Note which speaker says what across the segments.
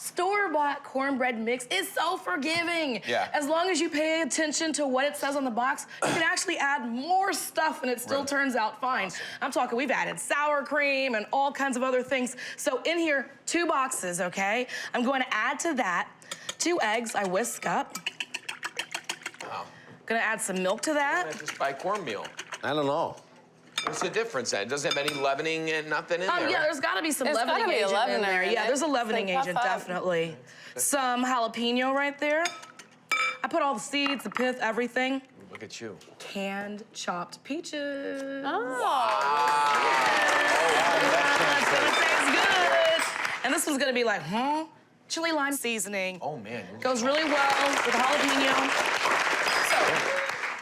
Speaker 1: store-bought cornbread mix is so forgiving.
Speaker 2: Yeah.
Speaker 1: As long as you pay attention to what it says on the box, you can actually add more stuff and it still turns out fine.
Speaker 2: Awesome.
Speaker 1: I'm talking, we've added sour cream and all kinds of other things. So in here, 2 boxes, okay? I'm going to add to that 2 eggs I whisk up.
Speaker 2: Wow.
Speaker 1: Gonna add some milk to that.
Speaker 2: Why not just buy cornmeal?
Speaker 3: I don't know.
Speaker 2: What's the difference then? It doesn't have any leavening and nothing in there?
Speaker 1: Yeah, there's gotta be some
Speaker 4: There's
Speaker 1: leavening
Speaker 4: gotta be a
Speaker 1: agent in
Speaker 4: leavener
Speaker 1: there.
Speaker 4: in
Speaker 1: Yeah,
Speaker 4: it.
Speaker 1: there's a leavening
Speaker 4: They puff
Speaker 1: agent,
Speaker 4: up.
Speaker 1: definitely. Some jalapeno right there. I put all the seeds, the pith, everything.
Speaker 2: Look at you.
Speaker 1: Canned chopped peaches.
Speaker 4: Oh.
Speaker 1: It's gonna taste good. And this one's gonna be like, chili lime seasoning.
Speaker 2: Oh, man.
Speaker 1: Goes really well with the jalapeno. So,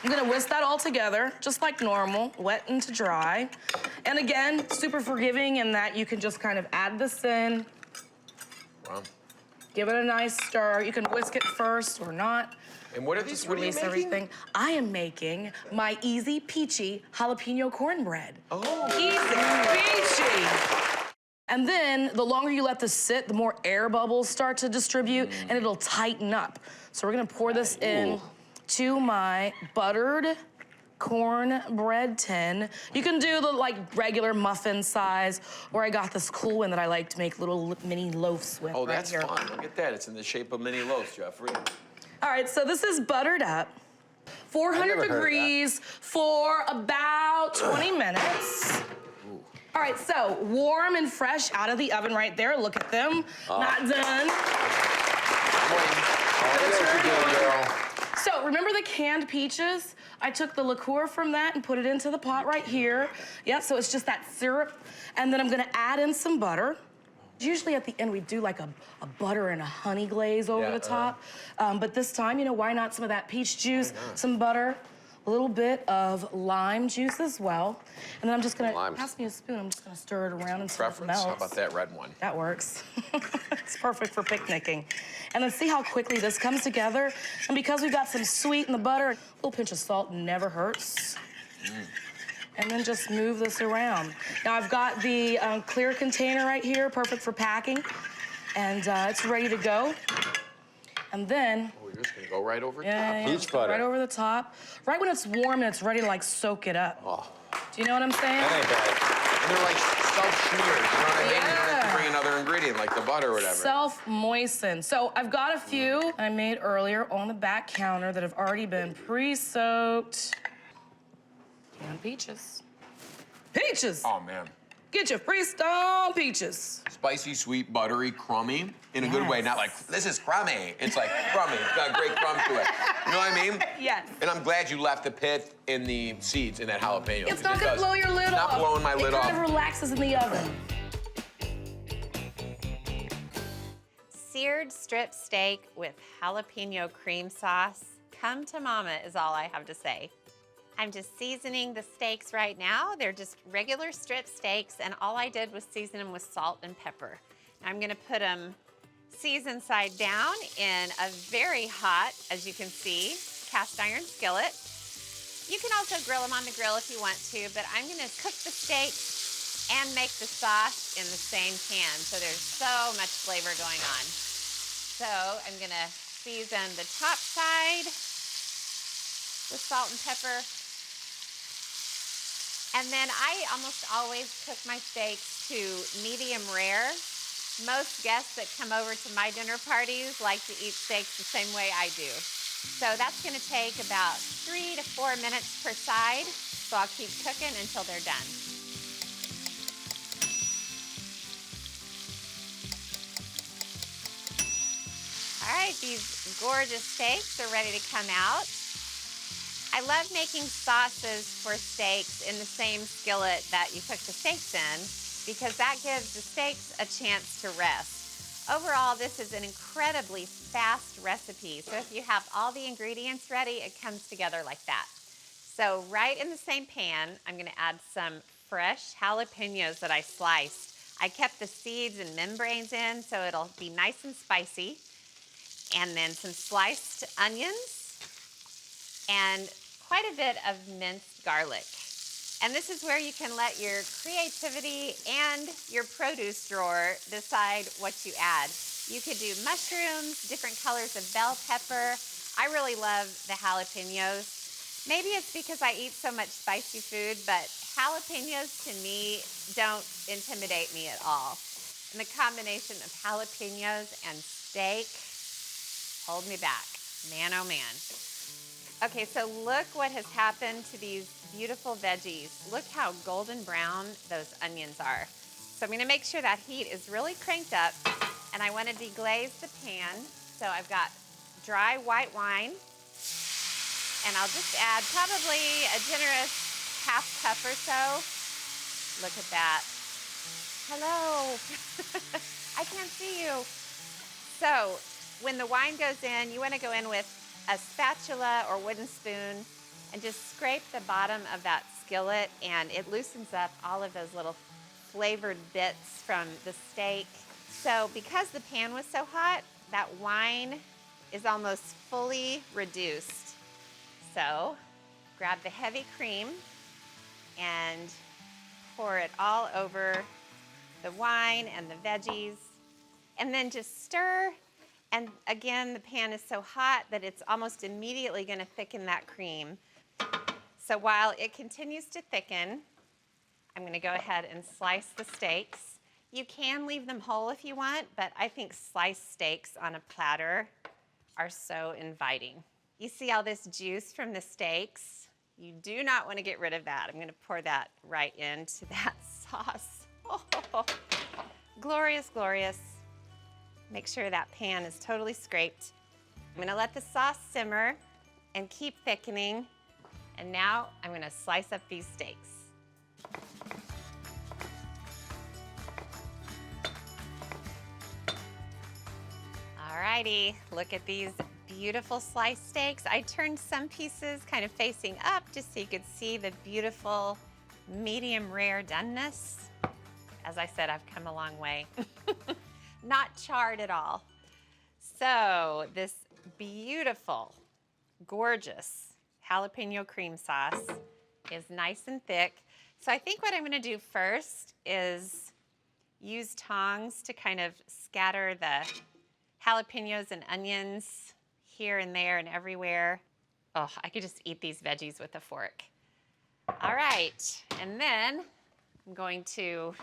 Speaker 1: I'm gonna whisk that all together, just like normal, wet into dry. And again, super forgiving in that you can just kind of add this in.
Speaker 2: Wow.
Speaker 1: Give it a nice stir. You can whisk it first or not.
Speaker 2: And what are these?
Speaker 1: Just
Speaker 2: What are you
Speaker 1: release
Speaker 2: making?
Speaker 1: everything. I am making my easy peachy jalapeno cornbread.
Speaker 2: Oh.
Speaker 1: Easy peachy. And then the longer you let this sit, the more air bubbles start to distribute and it'll tighten up. So we're gonna pour this in to my buttered cornbread tin. You can do the like regular muffin size, or I got this cool one that I like to make little mini loaves with.
Speaker 2: Oh,
Speaker 1: right
Speaker 2: that's
Speaker 1: here.
Speaker 2: fun. Look at that. It's in the shape of mini loaves, Jeffrey.
Speaker 1: All right, so this is buttered up. 400 degrees for about 20 minutes. All right, so warm and fresh out of the oven right there. Look at them, not done. So remember the canned peaches? I took the liqueur from that and put it into the pot right here. Yeah, so it's just that syrup. And then I'm gonna add in some butter. Usually at the end, we do like a butter and a honey glaze over the top. But this time, you know, why not some of that peach juice, some butter, a little bit of lime juice as well. And then I'm just gonna, pass me a spoon, I'm just gonna stir it around until it melts.
Speaker 2: How about that red one?
Speaker 1: That works. It's perfect for picnicking. And then see how quickly this comes together. And because we've got some sweet in the butter, a little pinch of salt never hurts. And then just move this around. Now I've got the clear container right here, perfect for packing. And it's ready to go. And then,
Speaker 2: Oh, you're just gonna go right over top.
Speaker 3: Peach butter.
Speaker 1: right over the top. Right when it's warm and it's ready to like soak it up.
Speaker 3: Oh.
Speaker 1: Do you know what I'm saying?
Speaker 3: That ain't bad.
Speaker 2: And they're like self-smeared, you know what I mean? You don't have to bring another ingredient like the butter or whatever.
Speaker 1: Self-moisten. So I've got a few I made earlier on the back counter that have already been pre-soaked. Canned peaches. Peaches!
Speaker 2: Oh, man.
Speaker 1: Get your freestyle peaches.
Speaker 2: Spicy, sweet, buttery, crummy, in a good way.
Speaker 1: Yes.
Speaker 2: Not like, this is crummy. It's like crummy. It's got a great crumb to it. You know what I mean?
Speaker 1: Yes.
Speaker 2: And I'm glad you left the pith in the seeds in that jalapeno.
Speaker 1: It's not gonna blow your lid off.
Speaker 2: Not blowing my lid off.
Speaker 1: It kind of relaxes in the oven.
Speaker 4: Seared strip steak with jalapeno cream sauce. Come to mama is all I have to say. I'm just seasoning the steaks right now. They're just regular strip steaks, and all I did was season them with salt and pepper. Now I'm gonna put them seasoned side down in a very hot, as you can see, cast iron skillet. You can also grill them on the grill if you want to, but I'm gonna cook the steaks and make the sauce in the same pan, so there's so much flavor going on. So I'm gonna season the top side with salt and pepper. And then I almost always cook my steaks to medium rare. Most guests that come over to my dinner parties like to eat steaks the same way I do. So that's gonna take about 3 to 4 minutes per side. So I'll keep cooking until they're done. All right, these gorgeous steaks are ready to come out. I love making sauces for steaks in the same skillet that you cook the steaks in because that gives the steaks a chance to rest. Overall, this is an incredibly fast recipe. So if you have all the ingredients ready, it comes together like that. So right in the same pan, I'm gonna add some fresh jalapenos that I sliced. I kept the seeds and membranes in so it'll be nice and spicy. And then some sliced onions and quite a bit of minced garlic. And this is where you can let your creativity and your produce drawer decide what you add. You could do mushrooms, different colors of bell pepper. I really love the jalapeños. Maybe it's because I eat so much spicy food, but jalapeños to me don't intimidate me at all. And the combination of jalapeños and steak hold me back. Man, oh man. Okay, so look what has happened to these beautiful veggies. Look how golden brown those onions are. So I'm gonna make sure that heat is really cranked up, and I wanna deglaze the pan. So I've got dry white wine, and I'll just add probably a generous half cup or so. Look at that. Hello. I can't see you. So when the wine goes in, you want to go in with a spatula or wooden spoon and just scrape the bottom of that skillet, and it loosens up all of those little flavored bits from the steak. So because the pan was so hot, that wine is almost fully reduced. So grab the heavy cream and pour it all over the wine and the veggies, and then just stir. And again, the pan is so hot that it's almost immediately gonna thicken that cream. So while it continues to thicken, I'm gonna go ahead and slice the steaks. You can leave them whole if you want, but I think sliced steaks on a platter are so inviting. You see all this juice from the steaks? You do not want to get rid of that. I'm gonna pour that right into that sauce. Oh, glorious, glorious. Make sure that pan is totally scraped. I'm gonna let the sauce simmer and keep thickening. And now I'm gonna slice up these steaks. Alrighty, look at these beautiful sliced steaks. I turned some pieces kind of facing up just so you could see the beautiful medium rare doneness. As I said, I've come a long way. Not charred at all. So this beautiful, gorgeous jalapeno cream sauce is nice and thick. So I think what I'm gonna do first is use tongs to kind of scatter the jalapenos and onions here and there and everywhere. Oh, I could just eat these veggies with a fork. All right, and then I'm going to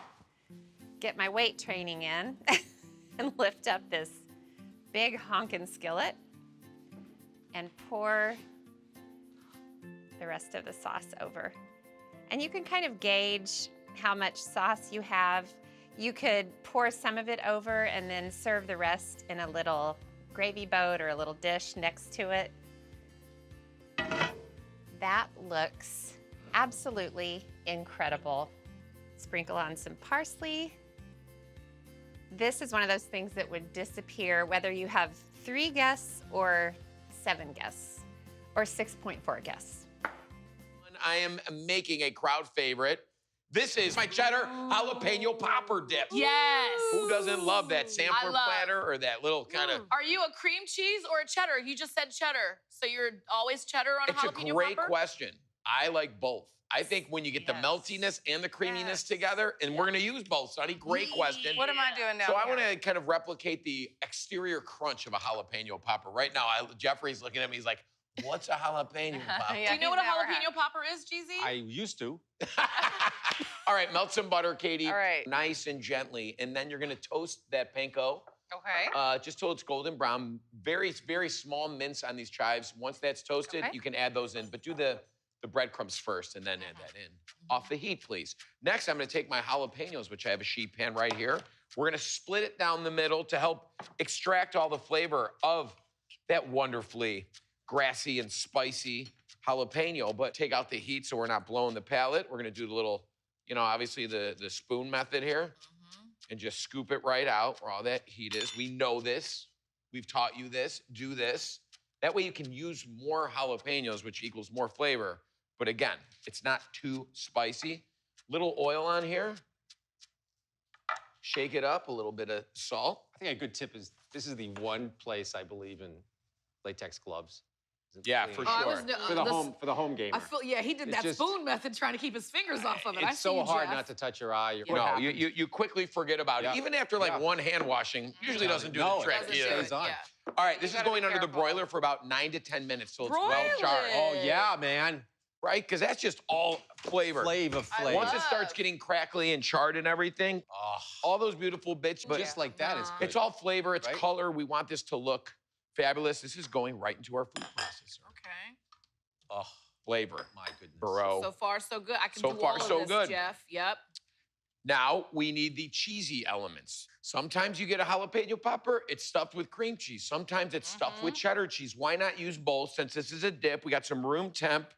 Speaker 4: get my weight training in and lift up this big honkin' skillet and pour the rest of the sauce over. And you can kind of gauge how much sauce you have. You could pour some of it over and then serve the rest in a little gravy boat or a little dish next to it. That looks absolutely incredible. Sprinkle on some parsley. This is one of those things that would disappear whether you have 3 guests or 7 guests or 6.4 guests.
Speaker 2: I am making a crowd favorite. This is my cheddar jalapeno popper dip.
Speaker 5: Yes.
Speaker 2: Who doesn't love that sampler platter or that little kind of...
Speaker 5: Are you a cream cheese or a cheddar? You just said cheddar. So you're always cheddar on a jalapeno popper?
Speaker 2: It's a great question. I like both. I think when you get the meltiness and the creaminess together, and we're gonna use both, Sonny, great question.
Speaker 5: What am I doing now?
Speaker 2: So I wanna kind of replicate the exterior crunch of a jalapeno popper. Right now, Jeffrey's looking at me, he's like, what's a jalapeno popper?
Speaker 5: Do you know what a jalapeno popper is, GZ?
Speaker 3: I used to.
Speaker 2: All right, melt some butter, Katie.
Speaker 5: All right.
Speaker 2: Nice and gently, and then you're gonna toast that panko.
Speaker 5: Okay.
Speaker 2: Just till it's golden brown. Very, very small mince on these chives. Once that's toasted, you can add those in, but do the breadcrumbs first and then add that in. Off the heat, please. Next, I'm gonna take my jalapenos, which I have a sheet pan right here. We're gonna split it down the middle to help extract all the flavor of that wonderfully grassy and spicy jalapeno, but take out the heat so we're not blowing the palate. We're gonna do the little, you know, obviously the spoon method here, and just scoop it right out where all that heat is. We know this. We've taught you this. Do this. That way you can use more jalapenos, which equals more flavor. But again, it's not too spicy. Little oil on here. Shake it up, a little bit of salt.
Speaker 3: I think a good tip is this is the one place I believe in latex gloves.
Speaker 2: Yeah, for
Speaker 5: Oh, I
Speaker 2: sure.
Speaker 5: was
Speaker 6: For the home gamer.
Speaker 5: I feel he did
Speaker 6: It's
Speaker 5: that
Speaker 6: just-
Speaker 5: spoon method trying to keep his fingers off of it. I
Speaker 6: It's
Speaker 5: see
Speaker 6: so
Speaker 5: you,
Speaker 6: hard
Speaker 5: Jeff.
Speaker 6: not to touch your eye. Your foot
Speaker 2: No,
Speaker 6: happens.
Speaker 2: you quickly forget about it.
Speaker 6: Yeah.
Speaker 2: Even after like
Speaker 6: Yeah.
Speaker 2: one hand washing, usually doesn't do
Speaker 6: No,
Speaker 2: the
Speaker 6: it
Speaker 2: trick.
Speaker 5: Doesn't do
Speaker 2: Yeah.
Speaker 5: it,
Speaker 6: Stays on.
Speaker 5: yeah.
Speaker 2: All right, this is
Speaker 7: gotta
Speaker 2: going
Speaker 7: be
Speaker 2: under the
Speaker 7: careful.
Speaker 2: broiler for about 9 to 10 minutes till it's well
Speaker 5: Broil
Speaker 2: charred.
Speaker 5: it.
Speaker 6: Oh, yeah, man.
Speaker 2: Right? Because that's just all flavor.
Speaker 6: Flavor.
Speaker 2: Once it
Speaker 5: love-
Speaker 2: starts getting crackly and charred and everything,
Speaker 6: Oh,
Speaker 2: all those beautiful bits, but
Speaker 6: just like that is good.
Speaker 2: it's all flavor, it's
Speaker 6: Right?
Speaker 2: color. We want this to look fabulous. This is going right into our food processor.
Speaker 5: Okay.
Speaker 6: Oh,
Speaker 2: Flavor,
Speaker 6: my goodness.
Speaker 2: bro.
Speaker 5: So far, so good. I can
Speaker 2: So
Speaker 5: do
Speaker 2: far,
Speaker 5: all of
Speaker 2: so
Speaker 5: this,
Speaker 2: good.
Speaker 5: Jeff. Yep.
Speaker 2: Now we need the cheesy elements. Sometimes you get a jalapeno popper, it's stuffed with cream cheese. Sometimes it's stuffed with cheddar cheese. Why not use both? Since this is a dip, we got some room temp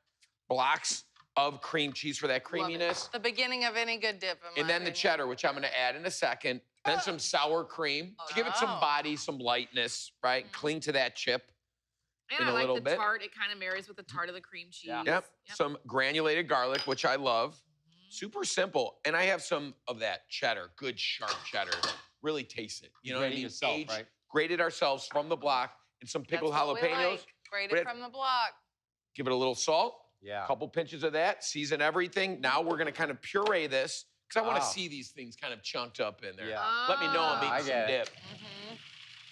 Speaker 2: blocks of cream cheese for that creaminess.
Speaker 7: The beginning of any good dip. in
Speaker 2: And
Speaker 7: my
Speaker 2: then the
Speaker 7: opinion.
Speaker 2: cheddar, which I'm gonna add in a second. Then some sour cream to give it some
Speaker 7: Oh.
Speaker 2: body, some lightness, right? Cling to that chip.
Speaker 5: And
Speaker 2: In
Speaker 5: I
Speaker 2: a
Speaker 5: like
Speaker 2: little
Speaker 5: the
Speaker 2: bit.
Speaker 5: tart. It kind of marries with the tart of the cream cheese.
Speaker 6: Yeah.
Speaker 2: Yep. Some granulated garlic, which I love. Super simple. And I have some of that cheddar, good sharp cheddar. Really taste it. You know what I
Speaker 6: Grate it
Speaker 2: mean?
Speaker 6: yourself,
Speaker 2: Aged,
Speaker 6: right?
Speaker 2: grated ourselves from the block and some
Speaker 7: That's
Speaker 2: pickled
Speaker 7: what we
Speaker 2: jalapenos.
Speaker 7: like. Grated
Speaker 2: But it-
Speaker 7: from the block.
Speaker 2: Give it a little salt,
Speaker 6: Yeah.
Speaker 2: a couple pinches of that, season everything. Now we're gonna kind of puree this because I want to
Speaker 6: Wow.
Speaker 2: see these things kind of chunked up in there.
Speaker 6: Yeah.
Speaker 2: Let me know I'm
Speaker 6: I
Speaker 2: eating some
Speaker 6: get it.
Speaker 2: dip,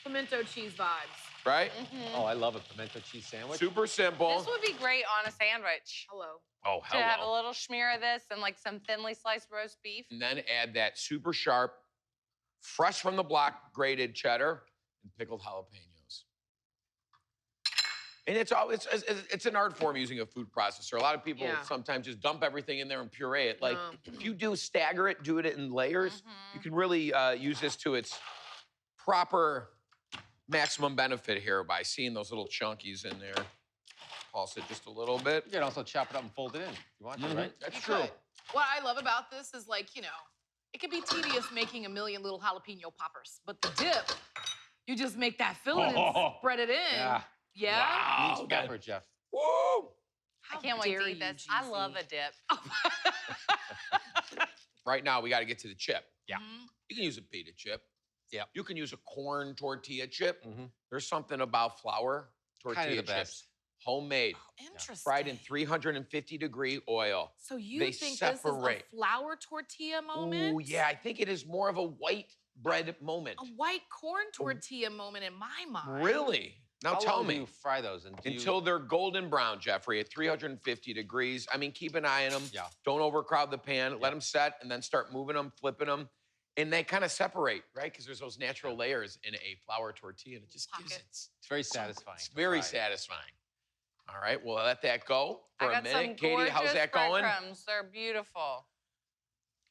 Speaker 5: Pimento cheese vibes.
Speaker 2: right?
Speaker 6: Oh, I love a pimento cheese sandwich.
Speaker 2: Super simple.
Speaker 7: This would be great on a sandwich.
Speaker 5: Hello.
Speaker 2: Oh,
Speaker 7: To have a
Speaker 2: hello.
Speaker 7: little smear of this and like some thinly sliced roast beef.
Speaker 2: And then add that super sharp, fresh from the block grated cheddar and pickled jalapenos. And it's an art form using a food processor. A lot of people
Speaker 5: Yeah.
Speaker 2: sometimes just dump everything in there and puree it. Like
Speaker 5: No.
Speaker 2: if you do stagger it, do it in layers, you can really use this to its proper maximum benefit here by seeing those little chunkies in there. Pulse it just a little bit.
Speaker 6: You can also chop it up and fold it in. If you want to,
Speaker 2: Mhm.
Speaker 6: right?
Speaker 2: That's
Speaker 5: You
Speaker 2: true.
Speaker 5: could. What I love about this is like, it can be tedious making a million little jalapeno poppers, but the dip, you just make that filling and spread it in.
Speaker 6: Yeah.
Speaker 5: Yeah?
Speaker 2: Wow.
Speaker 6: Needs pepper, Jeff.
Speaker 2: Woo!
Speaker 7: I can't wait to
Speaker 5: dare
Speaker 7: eat
Speaker 5: you,
Speaker 7: this. I love
Speaker 5: Jeezy.
Speaker 7: a dip.
Speaker 2: Right now, we got to get to the chip.
Speaker 6: Yeah.
Speaker 5: Mhm.
Speaker 2: You can use a pita chip.
Speaker 6: Yep.
Speaker 2: You can use a corn tortilla chip.
Speaker 6: Mhm.
Speaker 2: There's something about flour tortilla
Speaker 6: Kinda the
Speaker 2: chips.
Speaker 6: best.
Speaker 2: Homemade,
Speaker 5: Interesting.
Speaker 2: fried in 350-degree oil.
Speaker 5: So you
Speaker 2: They
Speaker 5: think
Speaker 2: separate.
Speaker 5: this is a flour tortilla moment?
Speaker 2: Oh, yeah, I think it is more of a white bread moment.
Speaker 5: A white corn tortilla moment in my mind.
Speaker 2: Really? Now
Speaker 6: How
Speaker 2: tell
Speaker 6: long do
Speaker 2: me.
Speaker 6: you fry those? And do you-
Speaker 2: Until they're golden brown, Jeffrey, at 350 degrees. I mean, keep an eye on them.
Speaker 6: Yeah.
Speaker 2: Don't overcrowd the pan. Let them set and then start moving them, flipping them. And they kind of separate, right? Because there's those natural layers in a flour tortilla, and it just gives it.
Speaker 7: Pockets.
Speaker 6: It's very satisfying.
Speaker 2: It's
Speaker 6: to
Speaker 2: very
Speaker 6: fry.
Speaker 2: satisfying. All right, we'll let that go
Speaker 7: I
Speaker 2: for a
Speaker 7: got
Speaker 2: minute.
Speaker 7: some
Speaker 2: Katie, how's
Speaker 7: gorgeous
Speaker 2: that going?
Speaker 7: breadcrumbs. They're beautiful.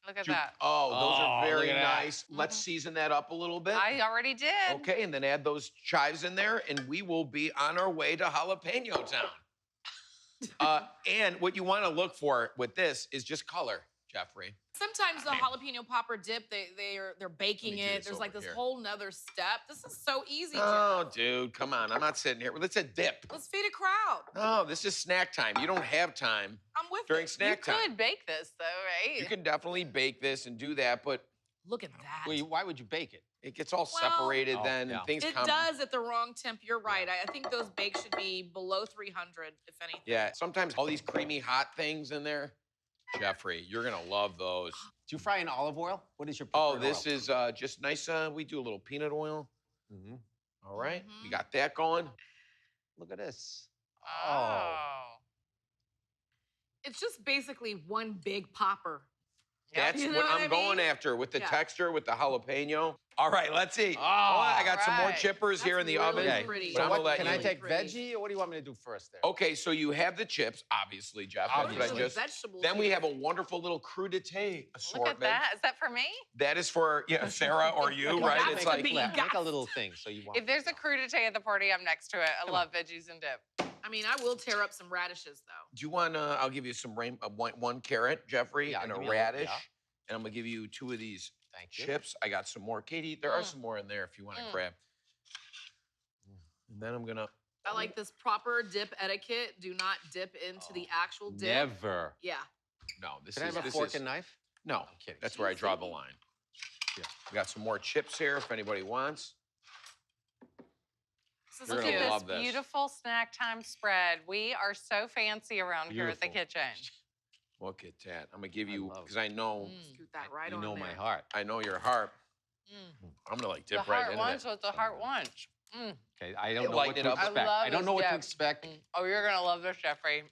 Speaker 7: Look at that.
Speaker 2: Oh, those are
Speaker 6: Oh,
Speaker 2: very
Speaker 6: look at that.
Speaker 2: nice. Let's season that up a little bit.
Speaker 7: I already did.
Speaker 2: Okay, and then add those chives in there, and we will be on our way to Jalapeno Town. And what you want to look for with this is just color, Jeffrey.
Speaker 5: Sometimes the jalapeno popper dip, they're baking
Speaker 2: do
Speaker 5: it.
Speaker 2: this
Speaker 5: There's like
Speaker 2: over
Speaker 5: this
Speaker 2: here.
Speaker 5: whole nother step. This is so easy,
Speaker 2: Oh,
Speaker 5: Jeff.
Speaker 2: dude, come on. I'm not sitting here. Well, it's a dip.
Speaker 5: Let's feed a crowd.
Speaker 2: No, this is snack time. You don't have time
Speaker 5: I'm with
Speaker 2: during
Speaker 5: it.
Speaker 2: snack
Speaker 7: You
Speaker 2: time.
Speaker 7: could bake this though, right?
Speaker 2: You can definitely bake this and do that, but
Speaker 5: Look at that.
Speaker 6: Well, why would you bake it?
Speaker 2: it gets all
Speaker 5: Well,
Speaker 2: separated
Speaker 6: Oh,
Speaker 2: then
Speaker 6: yeah.
Speaker 2: and things
Speaker 5: It
Speaker 2: come.
Speaker 5: does at the wrong temp. You're right. I think those bakes should be below 300, if anything.
Speaker 2: Yeah, sometimes all these creamy hot things in there. Jeffrey, you're going to love those.
Speaker 6: Do you fry in olive oil? What is your
Speaker 2: Oh,
Speaker 6: preferred
Speaker 2: this
Speaker 6: oil?
Speaker 2: is just nice. We do a little peanut oil.
Speaker 6: Mhm.
Speaker 2: All right, we
Speaker 5: Mhm.
Speaker 2: got that going.
Speaker 6: Look at this.
Speaker 7: Oh.
Speaker 5: It's just basically one big popper.
Speaker 2: That's
Speaker 5: You know
Speaker 2: what
Speaker 5: what
Speaker 2: I'm
Speaker 5: I
Speaker 2: going
Speaker 5: mean?
Speaker 2: after with the
Speaker 5: Yeah.
Speaker 2: texture, with the jalapeno. All right, let's eat.
Speaker 6: Oh,
Speaker 2: I got some more
Speaker 7: right.
Speaker 2: chippers here in the
Speaker 5: That's
Speaker 2: oven.
Speaker 5: really
Speaker 6: Okay.
Speaker 5: pretty.
Speaker 2: But
Speaker 6: So
Speaker 2: I'm
Speaker 6: what,
Speaker 2: gonna let
Speaker 6: can
Speaker 2: you.
Speaker 6: I take
Speaker 5: Pretty.
Speaker 6: veggie, or what do you want me to do first there?
Speaker 2: Okay, so you have the chips, obviously, Jeff. That's what I
Speaker 6: Obviously.
Speaker 2: just.
Speaker 5: Vegetables
Speaker 2: Then we
Speaker 5: here.
Speaker 2: have a wonderful little crudité
Speaker 7: Look
Speaker 2: assortment.
Speaker 7: at that. Is that for me?
Speaker 2: That is for Sarah or you, right?
Speaker 5: got
Speaker 2: It's
Speaker 5: to
Speaker 2: like
Speaker 5: be.
Speaker 6: Yeah, make a
Speaker 5: Got
Speaker 6: little thing so you want.
Speaker 7: If there's a crudité at the party, I'm next to it. I love veggies and dip.
Speaker 5: I mean, I will tear up some radishes, though.
Speaker 2: Do you want? I'll give you some one carrot, Jeffrey,
Speaker 6: Yeah,
Speaker 2: and a
Speaker 6: give me a little-
Speaker 2: radish,
Speaker 6: yeah.
Speaker 2: and I'm gonna give you 2 of these
Speaker 6: Thank you.
Speaker 2: chips. I got some more, Katie. There are some more in there if you want to grab. And then I'm gonna.
Speaker 5: I like this proper dip etiquette. Do not dip into the actual dip.
Speaker 6: Never.
Speaker 5: Yeah.
Speaker 2: No, this
Speaker 6: Can I
Speaker 2: is
Speaker 6: have a
Speaker 2: this
Speaker 6: fork
Speaker 2: is,
Speaker 6: and knife?
Speaker 2: No,
Speaker 6: I'm kidding.
Speaker 2: that's where I draw the line.
Speaker 6: Yeah.
Speaker 2: We got some more chips here if anybody wants.
Speaker 5: This is
Speaker 2: You're
Speaker 7: Look
Speaker 2: gonna
Speaker 7: at
Speaker 2: love
Speaker 7: this
Speaker 2: this.
Speaker 7: beautiful snack time spread. We are so fancy around here at the
Speaker 6: Beautiful.
Speaker 7: kitchen.
Speaker 2: Look at that. I'm gonna give
Speaker 6: I
Speaker 2: you,
Speaker 6: love
Speaker 2: because I know,
Speaker 5: Scoot that right
Speaker 6: You
Speaker 5: on
Speaker 6: know
Speaker 5: there.
Speaker 6: my heart.
Speaker 2: I know your heart. I'm gonna like
Speaker 7: The
Speaker 2: dip right
Speaker 7: heart
Speaker 2: into
Speaker 7: wants
Speaker 2: that.
Speaker 7: what the heart wants.
Speaker 6: Okay, I don't know
Speaker 2: Lighten
Speaker 6: what
Speaker 2: it
Speaker 6: to
Speaker 2: up.
Speaker 7: I
Speaker 6: expect.
Speaker 7: love
Speaker 6: I don't
Speaker 7: this
Speaker 6: know what to
Speaker 7: dip.
Speaker 6: expect.
Speaker 7: Oh, you're gonna love this, Jeffrey.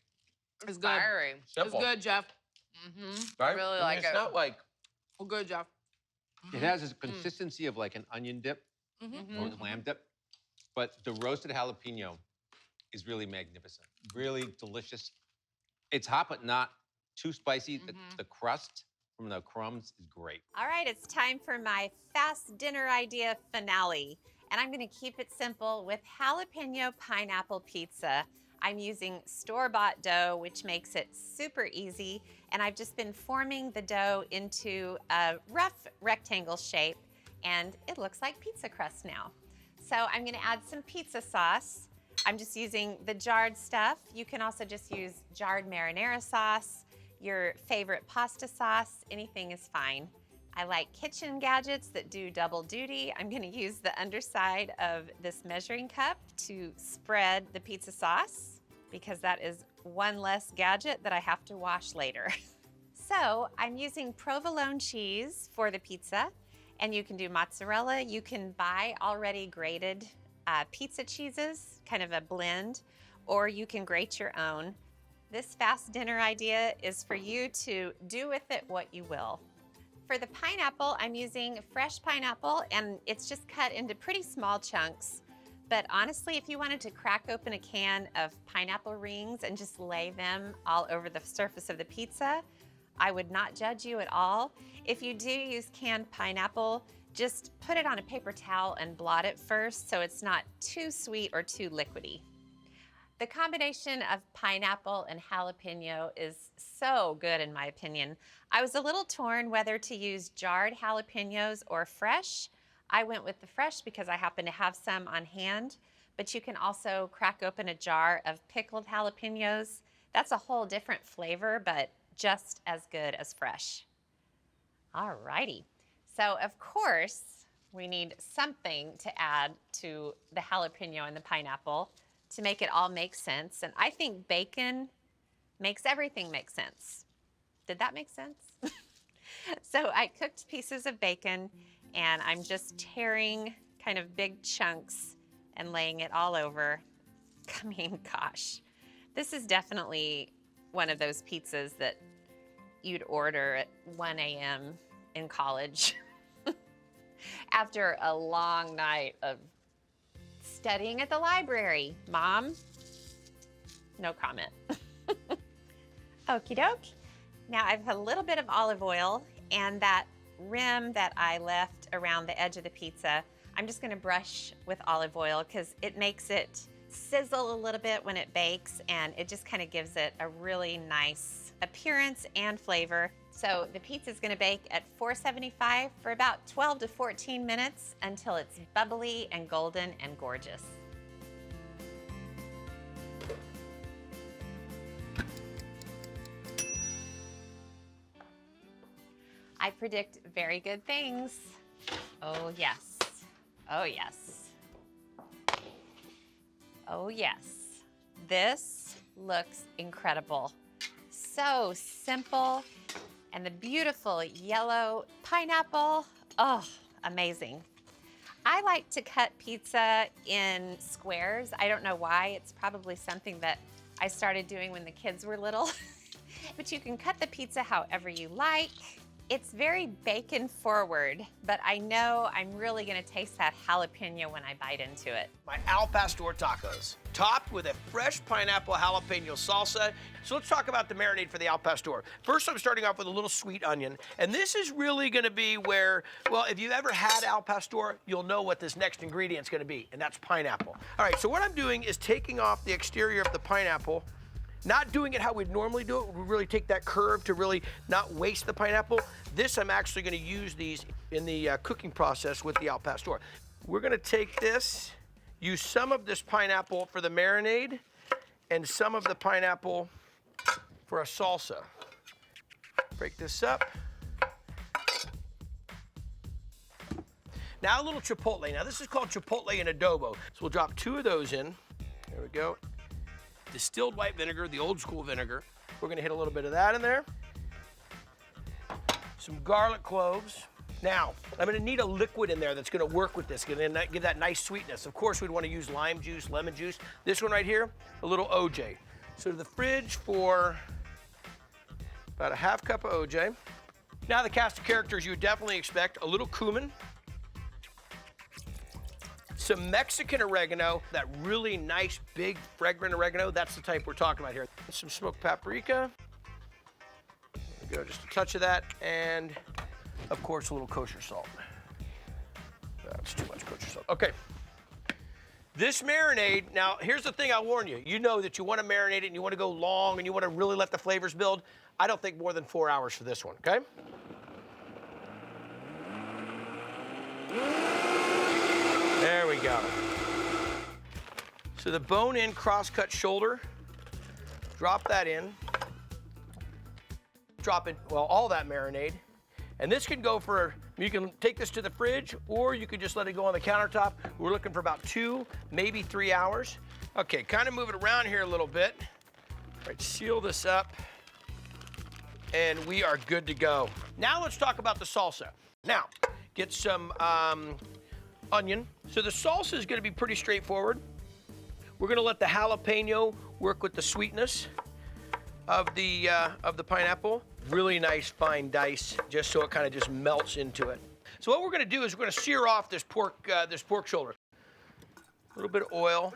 Speaker 5: It's good.
Speaker 7: Fiery.
Speaker 2: Simple.
Speaker 5: It's good, Jeff.
Speaker 7: I
Speaker 2: Right?
Speaker 7: really
Speaker 2: mean,
Speaker 7: like
Speaker 2: it's
Speaker 7: it.
Speaker 2: not like,
Speaker 5: Oh, good, Jeff.
Speaker 6: It has this consistency of like an onion dip or lamb dip, but the roasted jalapeno is really magnificent, really delicious. It's hot, but not too spicy. The crust from the crumbs is great.
Speaker 4: All right, it's time for my fast dinner idea finale. And I'm gonna keep it simple with jalapeno pineapple pizza. I'm using store-bought dough, which makes it super easy. And I've just been forming the dough into a rough rectangle shape, and it looks like pizza crust now. So I'm gonna add some pizza sauce. I'm just using the jarred stuff. You can also just use jarred marinara sauce, your favorite pasta sauce, anything is fine. I like kitchen gadgets that do double duty. I'm gonna use the underside of this measuring cup to spread the pizza sauce because that is one less gadget that I have to wash later. So I'm using provolone cheese for the pizza, and you can do mozzarella. You can buy already grated pizza cheeses, kind of a blend, or you can grate your own. This fast dinner idea is for you to do with it what you will. For the pineapple, I'm using fresh pineapple, and it's just cut into pretty small chunks. But honestly, if you wanted to crack open a can of pineapple rings and just lay them all over the surface of the pizza, I would not judge you at all. If you do use canned pineapple, just put it on a paper towel and blot it first so it's not too sweet or too liquidy. The combination of pineapple and jalapeno is so good in my opinion. I was a little torn whether to use jarred jalapenos or fresh. I went with the fresh because I happen to have some on hand, but you can also crack open a jar of pickled jalapenos. That's a whole different flavor, but just as good as fresh. All righty. So of course, we need something to add to the jalapeno and the pineapple to make it all make sense. And I think bacon makes everything make sense. Did that make sense? So I cooked pieces of bacon, and I'm just tearing kind of big chunks and laying it all over. I mean, gosh, this is definitely one of those pizzas that you'd order at 1 a.m. in college after a long night of studying at the library. Mom, no comment. Okie doke. Now I've a little bit of olive oil, and that rim that I left around the edge of the pizza, I'm just gonna brush with olive oil because it makes it sizzle a little bit when it bakes, and it just kind of gives it a really nice appearance and flavor. So the pizza is gonna bake at 475 for about 12 to 14 minutes until it's bubbly and golden and gorgeous. I predict very good things. Oh yes, oh yes. Oh yes, this looks incredible. So simple, and the beautiful yellow pineapple, oh, amazing. I like to cut pizza in squares. I don't know why, it's probably something that I started doing when the kids were little. But you can cut the pizza however you like. It's very bacon forward, but I know I'm really gonna taste that jalapeno when I bite into it.
Speaker 8: My al pastor tacos, topped with a fresh pineapple jalapeno salsa. So let's talk about the marinade for the al pastor. First, I'm starting off with a little sweet onion, and this is really gonna be where, well, if you've ever had al pastor, you'll know what this next ingredient's gonna be, and that's pineapple. All right, so what I'm doing is taking off the exterior of the pineapple, not doing it how we'd normally do it. We really take that curve to really not waste the pineapple. This, I'm actually gonna use these in the cooking process with the al pastor. We're gonna take this, use some of this pineapple for the marinade, and some of the pineapple for a salsa. Break this up. Now a little chipotle. Now this is called chipotle in adobo. So we'll drop 2 of those in. There we go. Distilled white vinegar, the old school vinegar. We're gonna hit a little bit of that in there. Some garlic cloves. Now, I'm gonna need a liquid in there that's gonna work with this, gonna give that nice sweetness. Of course, we'd wanna use lime juice, lemon juice. This one right here, a little OJ. So to the fridge for about a ½ cup of OJ. Now the cast of characters you would definitely expect, a little cumin, some Mexican oregano, that really nice, big, fragrant oregano. That's the type we're talking about here. Some smoked paprika. There we go, just a touch of that, and of course, a little kosher salt. That's too much kosher salt. Okay. This marinade, now here's the thing I'll warn you. You know that you want to marinate it and you want to go long and you want to really let the flavors build. I don't think more than 4 hours for this one, okay? There we go. So the bone-in cross-cut shoulder, drop that in. Drop it, well, all that marinade. And this can go for, you can take this to the fridge or you can just let it go on the countertop. We're looking for about 2, maybe 3 hours. Okay, kind of move it around here a little bit. All right, seal this up. And we are good to go. Now let's talk about the salsa. Now, get some onion. So the salsa is gonna be pretty straightforward. We're gonna let the jalapeno work with the sweetness of the pineapple. Really nice fine dice, just so it kind of just melts into it. So what we're gonna do is we're gonna sear off this pork shoulder. A little bit of oil.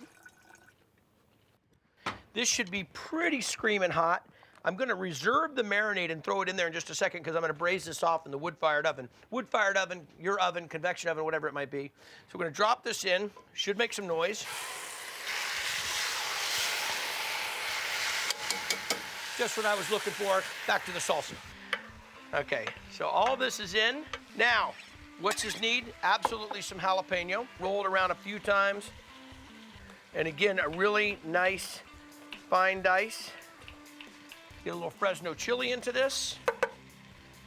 Speaker 8: This should be pretty screaming hot. I'm gonna reserve the marinade and throw it in there in just a second because I'm gonna braise this off in the wood-fired oven. Wood-fired oven, your oven, convection oven, whatever it might be. So we're gonna drop this in, should make some noise. Just what I was looking for, back to the salsa. Okay, so all this is in. Now, what's this need? Absolutely some jalapeno. Roll it around a few times. And again, a really nice fine dice. Get a little Fresno chili into this.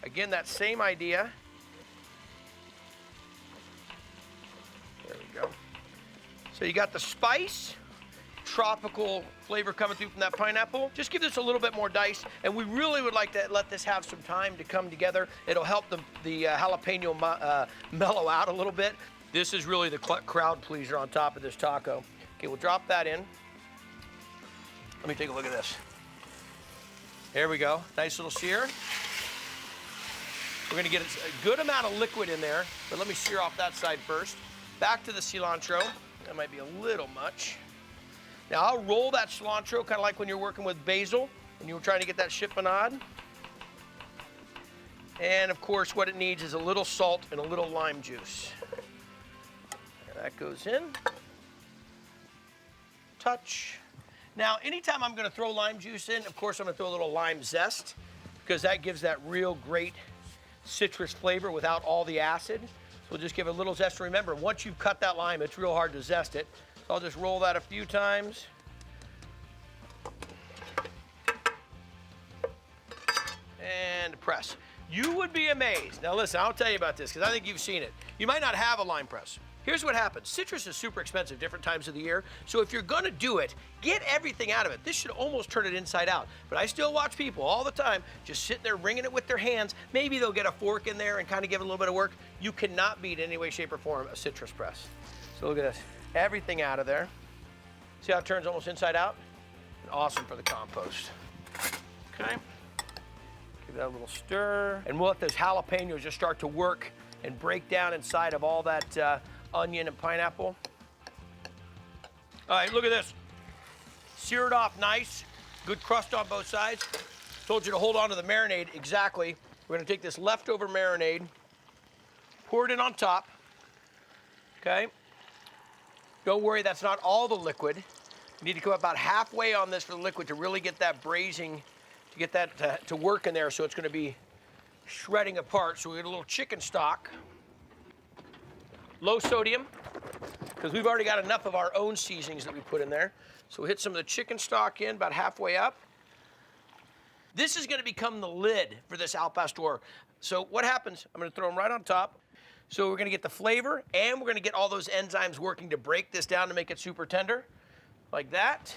Speaker 8: Again, that same idea. There we go. So you got the spice, tropical flavor coming through from that pineapple. Just give this a little bit more dice, and we really would like to let this have some time to come together. It'll help the jalapeno mellow out a little bit. This is really the crowd pleaser on top of this taco. Okay, we'll drop that in. Let me take a look at this. There we go, nice little sear. We're gonna get a good amount of liquid in there, but let me sear off that side first. Back to the cilantro. That might be a little much. Now I'll roll that cilantro, kind of like when you're working with basil, when you were trying to get that chiffonade. And of course, what it needs is a little salt and a little lime juice. There, that goes in. Touch. Now, anytime I'm gonna throw lime juice in, of course I'm gonna throw a little lime zest, because that gives that real great citrus flavor without all the acid. So we'll just give it a little zest. Remember, once you've cut that lime, it's real hard to zest it. So I'll just roll that a few times. And press. You would be amazed. Now listen, I'll tell you about this, because I think you've seen it. You might not have a lime press. Here's what happens. Citrus is super expensive different times of the year. So if you're gonna do it, get everything out of it. This should almost turn it inside out. But I still watch people all the time just sitting there wringing it with their hands. Maybe they'll get a fork in there and kind of give it a little bit of work. You cannot beat in any way, shape, or form a citrus press. So look at this. Everything out of there. See how it turns almost inside out? Awesome for the compost. Okay. Give that a little stir. And we'll let those jalapenos just start to work and break down inside of all that onion and pineapple. All right, look at this. Seared off nice, good crust on both sides. Told you to hold on to the marinade exactly. We're gonna take this leftover marinade, pour it in on top, okay? Don't worry, that's not all the liquid. You need to go about halfway on this for the liquid to really get that braising, to get that to work in there, so it's gonna be shredding apart. So we get a little chicken stock. Low sodium, because we've already got enough of our own seasonings that we put in there. So we hit some of the chicken stock in about halfway up. This is gonna become the lid for this al pastor. So what happens, I'm gonna throw them right on top. So we're gonna get the flavor and we're gonna get all those enzymes working to break this down to make it super tender, like that.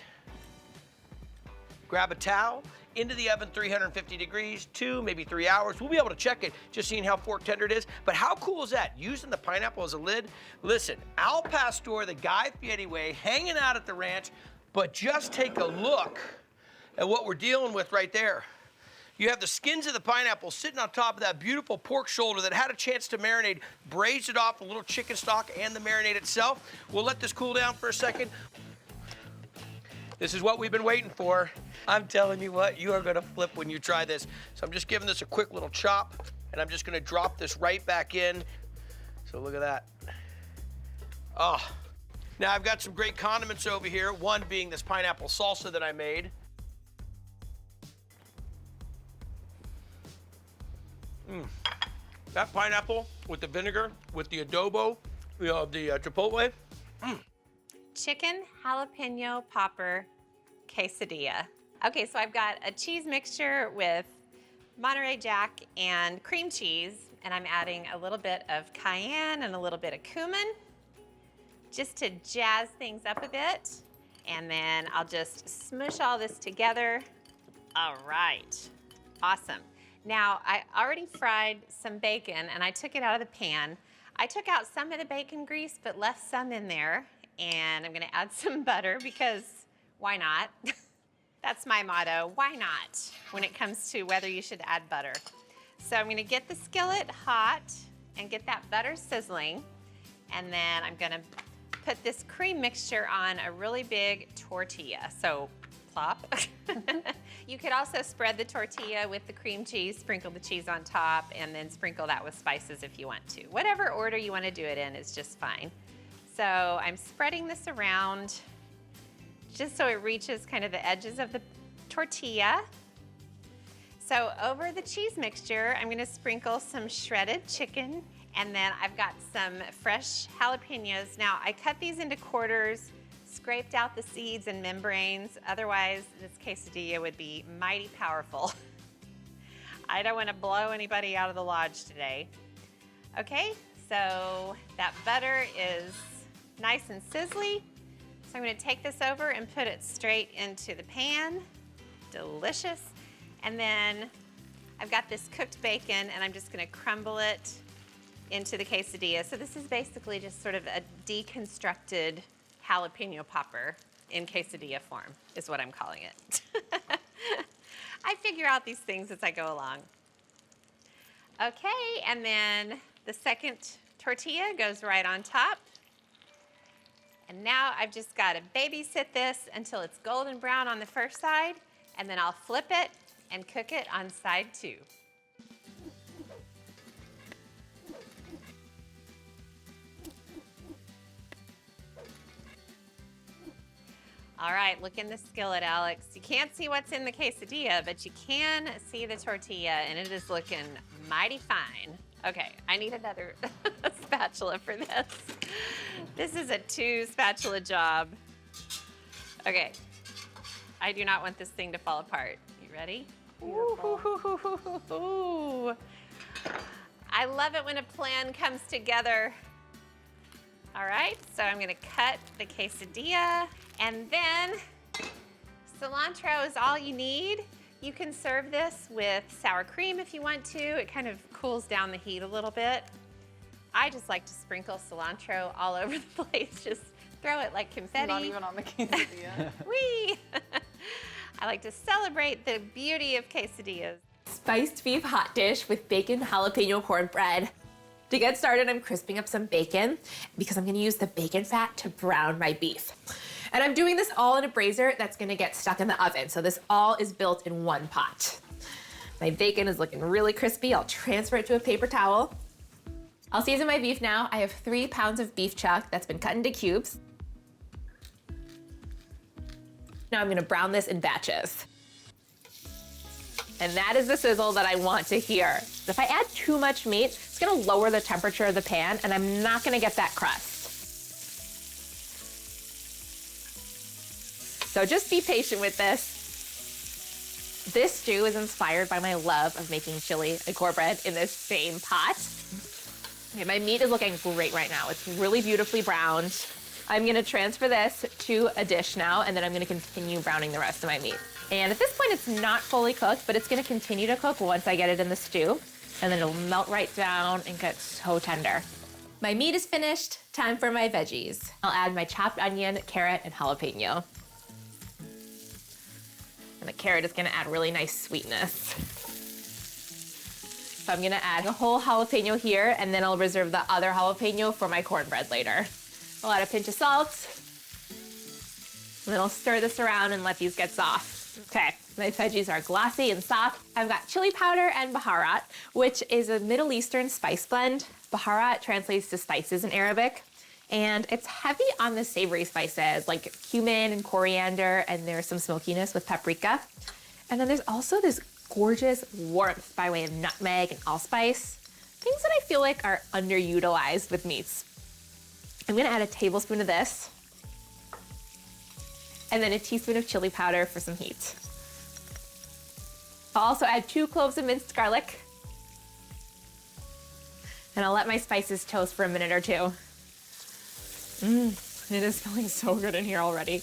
Speaker 8: Grab a towel, into the oven, 350 degrees, 2, maybe 3 hours. We'll be able to check it, just seeing how fork tender it is. But how cool is that? Using the pineapple as a lid. Listen, Al Pastor, the Guy Fieri way, hanging out at the ranch, but just take a look at what we're dealing with right there. You have the skins of the pineapple sitting on top of that beautiful pork shoulder that had a chance to marinate, braised it off a little chicken stock and the marinade itself. We'll let this cool down for a second. This is what we've been waiting for. I'm telling you what, you are gonna flip when you try this. So I'm just giving this a quick little chop, and I'm just gonna drop this right back in. So look at that. Oh. Now I've got some great condiments over here, one being this pineapple salsa that I made. That pineapple with the vinegar, with the adobo, the chipotle.
Speaker 4: Chicken jalapeno popper quesadilla. Okay, so I've got a cheese mixture with Monterey Jack and cream cheese, and I'm adding a little bit of cayenne and a little bit of cumin just to jazz things up a bit. And then I'll just smoosh all this together. All right, awesome. Now, I already fried some bacon and I took it out of the pan. I took out some of the bacon grease, but left some in there. And I'm gonna add some butter because why not? That's my motto, why not? When it comes to whether you should add butter. So I'm gonna get the skillet hot and get that butter sizzling. And then I'm gonna put this cream mixture on a really big tortilla. So plop. You could also spread the tortilla with the cream cheese, sprinkle the cheese on top, and then sprinkle that with spices if you want to. Whatever order you want to do it in is just fine. So I'm spreading this around just so it reaches kind of the edges of the tortilla. So over the cheese mixture, I'm gonna sprinkle some shredded chicken, and then I've got some fresh jalapenos. Now, I cut these into quarters, scraped out the seeds and membranes. Otherwise, this quesadilla would be mighty powerful. I don't want to blow anybody out of the lodge today. Okay, so that butter is nice and sizzly. So I'm going to take this over and put it straight into the pan. Delicious. And then I've got this cooked bacon, and I'm just going to crumble it into the quesadilla. So this is basically just sort of a deconstructed jalapeno popper in quesadilla form, is what I'm calling it. I figure out these things as I go along. Okay, and then the second tortilla goes right on top. And now I've just got to babysit this until it's golden brown on the first side, and then I'll flip it and cook it on side 2. All right, look in the skillet, Alex. You can't see what's in the quesadilla, but you can see the tortilla, and it is looking mighty fine. Okay, I need another spatula for this. This is a 2-spatula job. Okay, I do not want this thing to fall apart. You ready? Ooh. I love it when a plan comes together. All right, so I'm gonna cut the quesadilla, and then cilantro is all you need. You can serve this with sour cream if you want to. It kind of cools down the heat a little bit. I just like to sprinkle cilantro all over the place. Just throw it like confetti.
Speaker 7: Not even on the quesadilla.
Speaker 4: Whee! I like to celebrate the beauty of quesadillas.
Speaker 9: Spiced beef hot dish with bacon jalapeno cornbread. To get started, I'm crisping up some bacon because I'm gonna use the bacon fat to brown my beef. And I'm doing this all in a brazier that's gonna get stuck in the oven. So this all is built in one pot. My bacon is looking really crispy. I'll transfer it to a paper towel. I'll season my beef now. I have 3 pounds of beef chuck that's been cut into cubes. Now I'm gonna brown this in batches. And that is the sizzle that I want to hear. If I add too much meat, it's gonna lower the temperature of the pan, and I'm not gonna get that crust. So just be patient with this. This stew is inspired by my love of making chili and cornbread in this same pot. Okay, my meat is looking great right now. It's really beautifully browned. I'm gonna transfer this to a dish now, and then I'm gonna continue browning the rest of my meat. And at this point, it's not fully cooked, but it's gonna continue to cook once I get it in the stew, and then it'll melt right down and get so tender. My meat is finished, time for my veggies. I'll add my chopped onion, carrot, and jalapeno. And the carrot is gonna add really nice sweetness. So I'm gonna add a whole jalapeno here, and then I'll reserve the other jalapeno for my cornbread later. I'll add a pinch of salt, and then I'll stir this around and let these get soft. Okay, my veggies are glossy and soft. I've got chili powder and baharat, which is a Middle Eastern spice blend. Baharat translates to spices in Arabic, and it's heavy on the savory spices like cumin and coriander, and there's some smokiness with paprika. And then there's also this gorgeous warmth by way of nutmeg and allspice, things that I feel like are underutilized with meats. I'm gonna add a tablespoon of this, and then a teaspoon of chili powder for some heat. I'll also add 2 cloves of minced garlic, and I'll let my spices toast for a minute or 2. It is smelling so good in here already.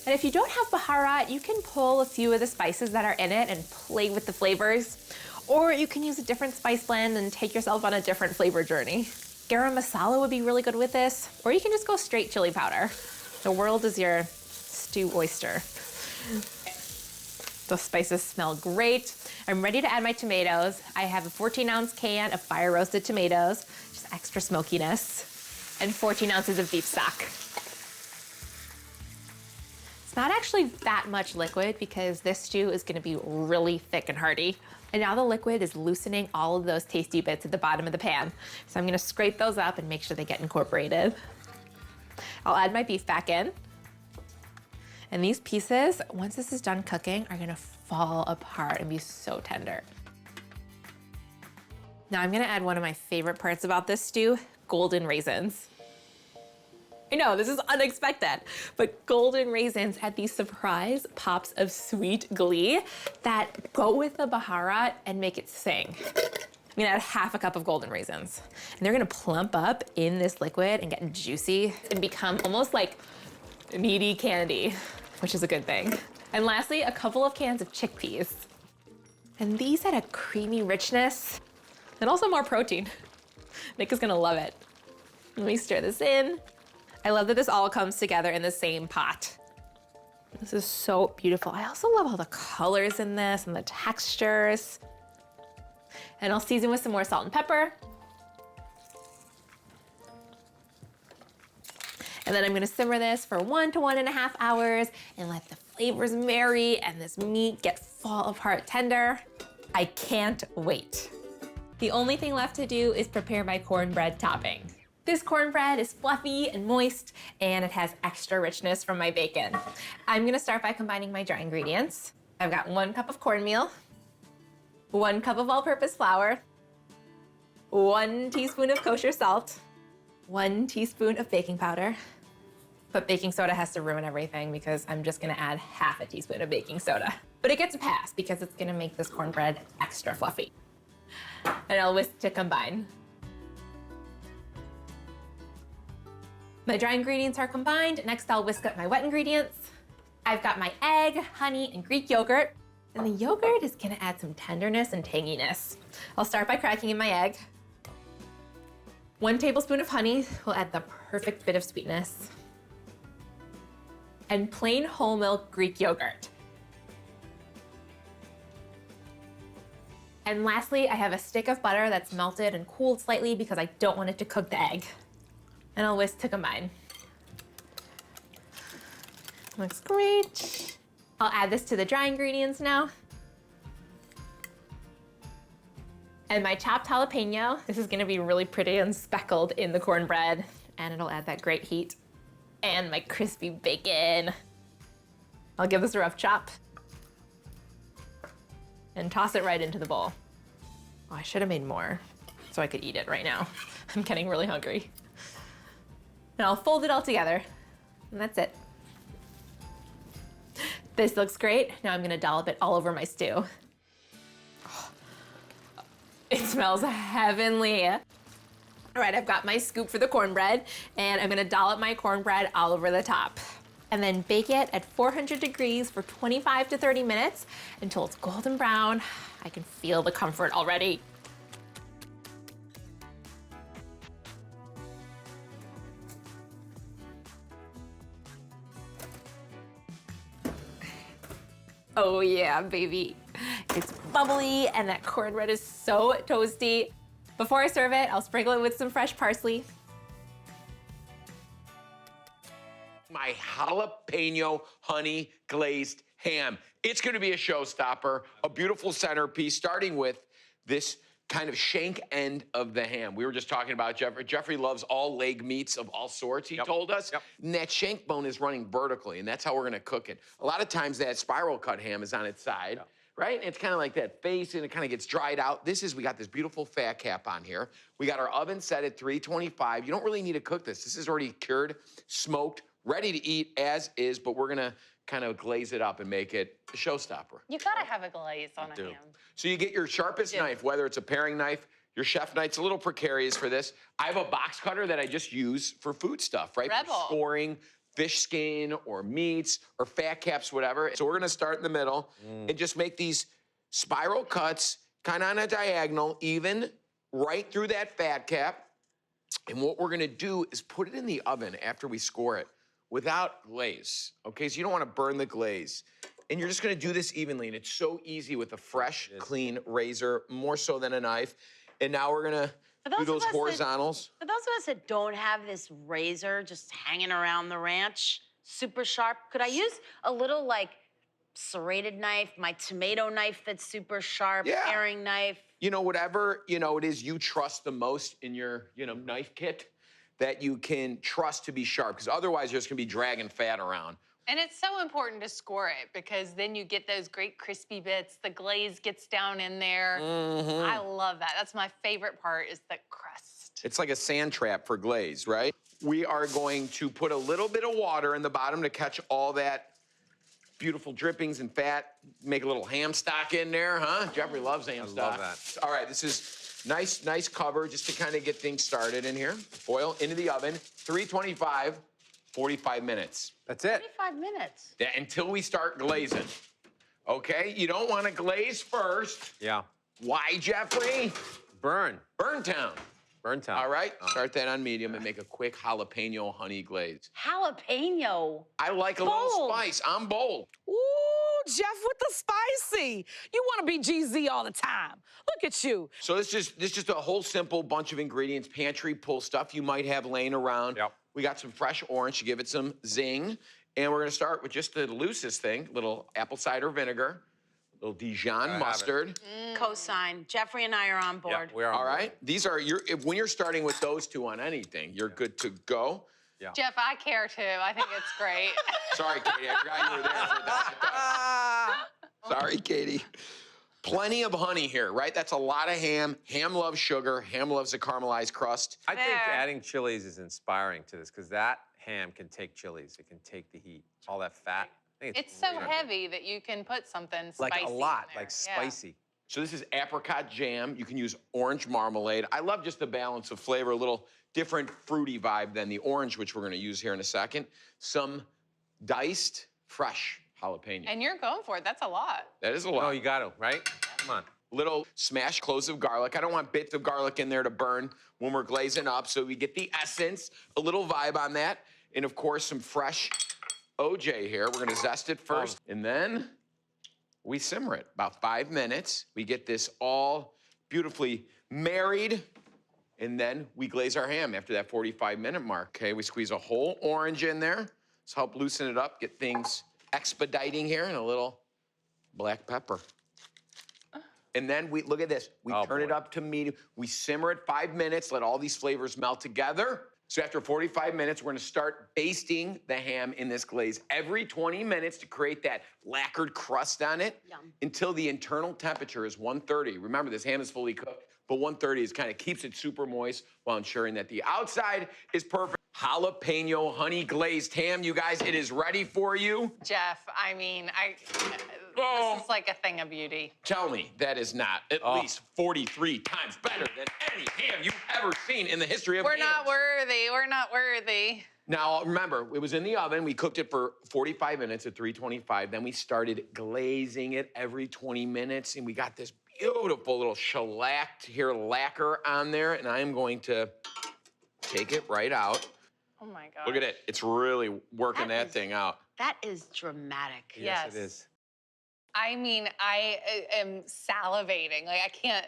Speaker 9: And if you don't have baharat, you can pull a few of the spices that are in it and play with the flavors. Or you can use a different spice blend and take yourself on a different flavor journey. Garam masala would be really good with this, or you can just go straight chili powder. The world is your stew oyster. The spices smell great. I'm ready to add my tomatoes. I have a 14-ounce can of fire roasted tomatoes, just extra smokiness, and 14 ounces of beef stock. Not actually that much liquid because this stew is gonna be really thick and hearty. And now the liquid is loosening all of those tasty bits at the bottom of the pan. So I'm gonna scrape those up and make sure they get incorporated. I'll add my beef back in. And these pieces, once this is done cooking, are gonna fall apart and be so tender. Now I'm gonna add one of my favorite parts about this stew, golden raisins. I know, this is unexpected, but golden raisins add these surprise pops of sweet glee that go with the baharat and make it sing. I'm gonna add half a cup of golden raisins, and they're gonna plump up in this liquid and get juicy and become almost like meaty candy, which is a good thing. And lastly, a couple of cans of chickpeas. And these add a creamy richness and also more protein. Nick is gonna love it. Let me stir this in. I love that this all comes together in the same pot. This is so beautiful. I also love all the colors in this and the textures. And I'll season with some more salt and pepper. And then I'm gonna simmer this for 1 to 1.5 hours and let the flavors marry and this meat get fall apart tender. I can't wait. The only thing left to do is prepare my cornbread topping. This cornbread is fluffy and moist, and it has extra richness from my bacon. I'm gonna start by combining my dry ingredients. I've got 1 cup of cornmeal, 1 cup of all-purpose flour, 1 teaspoon of kosher salt, 1 teaspoon of baking powder. But baking soda has to ruin everything because I'm just gonna add half a teaspoon of baking soda. But it gets a pass because it's gonna make this cornbread extra fluffy. And I'll whisk to combine. My dry ingredients are combined. Next, I'll whisk up my wet ingredients. I've got my egg, honey, and Greek yogurt. And the yogurt is gonna add some tenderness and tanginess. I'll start by cracking in my egg. 1 tablespoon of honey will add the perfect bit of sweetness. And plain whole milk Greek yogurt. And lastly, I have a stick of butter that's melted and cooled slightly because I don't want it to cook the egg. And I'll whisk to combine. Looks great. I'll add this to the dry ingredients now. And my chopped jalapeno. This is gonna be really pretty and speckled in the cornbread, and it'll add that great heat. And my crispy bacon. I'll give this a rough chop and toss it right into the bowl. Oh, I should have made more so I could eat it right now. I'm getting really hungry. And I'll fold it all together, and that's it. This looks great. Now I'm gonna dollop it all over my stew. It smells heavenly. All right, I've got my scoop for the cornbread, and I'm gonna dollop my cornbread all over the top. And then bake it at 400 degrees for 25 to 30 minutes until it's golden brown. I can feel the comfort already. Oh yeah, baby. It's bubbly and that cornbread is so toasty. Before I serve it, I'll sprinkle it with some fresh parsley.
Speaker 2: My jalapeno honey glazed ham. It's gonna be a showstopper, a beautiful centerpiece, starting with this kind of shank end of the ham. We were just talking about Jeffrey. Jeffrey loves all leg meats of all sorts, he told us. And that shank bone is running vertically, and that's how we're gonna cook it. A lot of times that spiral cut ham is on its side, right? And it's kind of like that face, and it kind of gets dried out. We got this beautiful fat cap on here. We got our oven set at 325. You don't really need to cook this. This is already cured, smoked, ready to eat as is, but we're gonna kind of glaze it up and make it a showstopper.
Speaker 7: You gotta have a glaze on a ham.
Speaker 2: So you get your sharpest knife, whether it's a paring knife, your chef knife. It's a little precarious for this. I have a box cutter that I just use for food stuff, right?
Speaker 7: Rebel.
Speaker 2: For scoring fish skin or meats or fat caps, whatever. So we're gonna start in the middle and just make these spiral cuts, kind of on a diagonal, even right through that fat cap. And what we're gonna do is put it in the oven after we score it without glaze, okay? So you don't wanna burn the glaze. And you're just gonna do this evenly, and it's so easy with a fresh, clean razor, more so than a knife. And now we're gonna do those horizontals.
Speaker 10: For those of us that don't have this razor just hanging around the ranch, super sharp, could I use a little like serrated knife, my tomato knife that's super sharp, paring knife?
Speaker 2: You know, whatever, it is you trust the most in your, knife kit that you can trust to be sharp, because otherwise you're just gonna be dragging fat around.
Speaker 7: And it's so important to score it because then you get those great crispy bits. The glaze gets down in there. I love that. That's my favorite part is the crust.
Speaker 2: It's like a sand trap for glaze, right? We are going to put a little bit of water in the bottom to catch all that beautiful drippings and fat. Make a little ham stock in there, huh? Jeffrey loves ham stock.
Speaker 6: I love that.
Speaker 2: All right, this is nice cover just to kind of get things started in here. Foil into the oven, 325, 45 minutes.
Speaker 6: That's it.
Speaker 10: 45 minutes.
Speaker 2: Yeah, until we start glazing. Okay, you don't want to glaze first.
Speaker 6: Yeah.
Speaker 2: Why, Jeffrey?
Speaker 6: Burn.
Speaker 2: Burn town.
Speaker 6: Burn town.
Speaker 2: All right, start that on medium and make a quick jalapeno honey glaze.
Speaker 10: Jalapeno.
Speaker 2: I like a little spice. I'm bold.
Speaker 1: Ooh, Jeff with the spicy. You want to be GZ all the time. Look at you.
Speaker 2: So this is just a whole simple bunch of ingredients, pantry pull stuff you might have laying around.
Speaker 6: Yep.
Speaker 2: We got some fresh orange to give it some zing. And we're gonna start with just the loosest thing, little apple cider vinegar, little Dijon mustard.
Speaker 10: Cosign. Jeffrey and I are on board.
Speaker 6: Yeah, we are on
Speaker 2: All
Speaker 6: board.
Speaker 2: right, these are when you're starting with those two on anything, you're good to go.
Speaker 6: Yeah.
Speaker 7: Jeff, I care too. I think it's great.
Speaker 2: Sorry, Katie, I forgot you were there for that. Sorry, Katie. Plenty of honey here, right? That's a lot of ham. Ham loves sugar. Ham loves a caramelized crust.
Speaker 6: I think
Speaker 7: There.
Speaker 6: adding chilies is inspiring to this because that ham can take chilies. It can take the heat. All that fat. I think
Speaker 7: It's so
Speaker 6: great.
Speaker 7: heavy that you can put something spicy
Speaker 6: Like a
Speaker 7: in
Speaker 6: lot,
Speaker 7: there.
Speaker 6: like
Speaker 7: Yeah.
Speaker 6: spicy.
Speaker 2: So this is apricot jam. You can use orange marmalade. I love just the balance of flavor, a little different fruity vibe than the orange, which we're gonna use here in a second. Some diced fresh jalapeno.
Speaker 7: And you're going for it. That's a lot.
Speaker 2: That is a lot.
Speaker 6: No, you got to, right? Come on.
Speaker 2: Little smashed cloves of garlic. I don't want bits of garlic in there to burn when we're glazing up, so we get the essence, a little vibe on that. And of course, some fresh OJ here. We're gonna zest it first, and then we simmer it about 5 minutes. We get this all beautifully married, and then we glaze our ham after that 45-minute mark. Okay, we squeeze a whole orange in there. Let's help loosen it up, get things expediting here, and a little black pepper. And then we, look at this, we turn it up to medium. We simmer it 5 minutes, let all these flavors melt together. So after 45 minutes, we're gonna start basting the ham in this glaze every 20 minutes to create that lacquered crust on it until the internal temperature is 130. Remember, this ham is fully cooked, but 130 is kind of keeps it super moist while ensuring that the outside is perfect. Jalapeno honey glazed ham, you guys, it is ready for you.
Speaker 7: Jeff, I mean,
Speaker 2: Oh.
Speaker 7: This is like a thing of beauty.
Speaker 2: Tell me that is not at least 43 times better than any ham you've ever seen in the history of
Speaker 7: We're
Speaker 2: hams.
Speaker 7: not worthy. We're not worthy.
Speaker 2: Now, remember, it was in the oven. We cooked it for 45 minutes at 325. Then we started glazing it every 20 minutes, and we got this beautiful little shellacked here lacquer on there, and I am going to take it right out.
Speaker 7: Oh my God.
Speaker 2: Look at it. It's really working that thing out.
Speaker 10: That is dramatic.
Speaker 7: Yes.
Speaker 6: It is.
Speaker 7: I mean, I am salivating. Like, I can't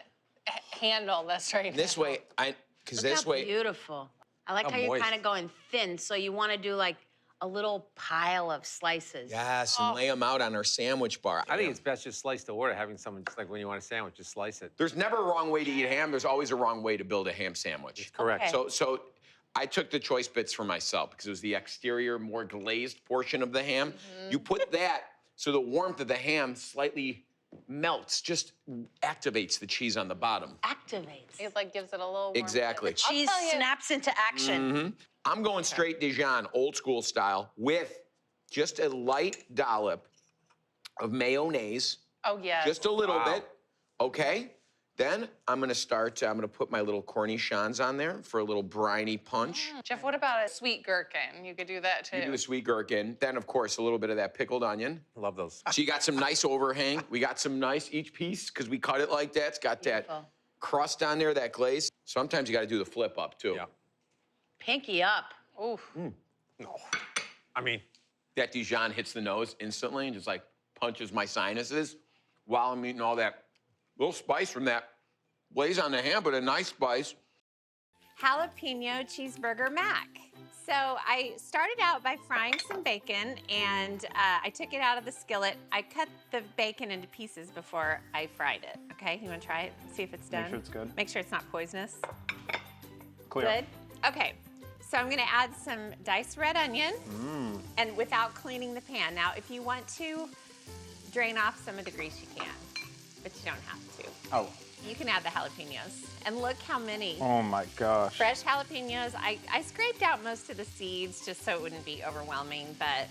Speaker 7: handle this right now.
Speaker 2: This way, because
Speaker 10: Look
Speaker 2: this
Speaker 10: how
Speaker 2: way,
Speaker 10: beautiful. I like
Speaker 6: How
Speaker 10: how you're
Speaker 6: moist.
Speaker 10: kind of going thin, so you want to do like a little pile of slices.
Speaker 2: yes, and lay them out on our sandwich bar.
Speaker 6: I think it's best just slice the order, having someone just like when you want a sandwich, just slice it.
Speaker 2: There's never a wrong way to eat ham. There's always a wrong way to build a ham sandwich.
Speaker 6: Correct.
Speaker 10: Okay.
Speaker 2: So I took the choice bits for myself because it was the exterior, more glazed portion of the ham. You put that so the warmth of the ham slightly melts, just activates the cheese on the bottom.
Speaker 10: Activates.
Speaker 7: It like gives it a little warmth.
Speaker 2: Exactly.
Speaker 7: I'll
Speaker 10: Cheese
Speaker 7: tell you-
Speaker 10: snaps into action.
Speaker 2: Mhm. I'm going straight Dijon, old school style, with just a light dollop of mayonnaise.
Speaker 7: Oh, yes.
Speaker 2: Just a little bit, okay? Then I'm gonna put my little cornichons on there for a little briny punch.
Speaker 7: Jeff, what about a sweet gherkin? You could do that too.
Speaker 2: You do the sweet gherkin. Then, of course, a little bit of that pickled onion.
Speaker 6: Love those.
Speaker 2: So you got some nice overhang. We got some nice, each piece, because we cut it like that, it's got that
Speaker 10: Beautiful.
Speaker 2: crust on there, that glaze. Sometimes you gotta do the flip up, too.
Speaker 6: Yeah.
Speaker 10: Pinky up.
Speaker 7: Oof.
Speaker 6: No. I mean,
Speaker 2: That Dijon hits the nose instantly and just like punches my sinuses while I'm eating all that little spice from that glaze on the ham, but a nice spice.
Speaker 4: Jalapeno cheeseburger mac. So I started out by frying some bacon and I took it out of the skillet. I cut the bacon into pieces before I fried it. Okay, you wanna try it? See if it's done?
Speaker 11: Make sure it's good.
Speaker 4: Make sure it's not poisonous.
Speaker 11: Clear.
Speaker 4: Good? Okay, so I'm gonna add some diced red onion and without cleaning the pan. Now, if you want to drain off some of the grease, you can, but you don't have to.
Speaker 11: Oh.
Speaker 4: You can add the jalapenos. And look how many
Speaker 11: Oh my gosh.
Speaker 4: fresh jalapenos. I scraped out most of the seeds just so it wouldn't be overwhelming, but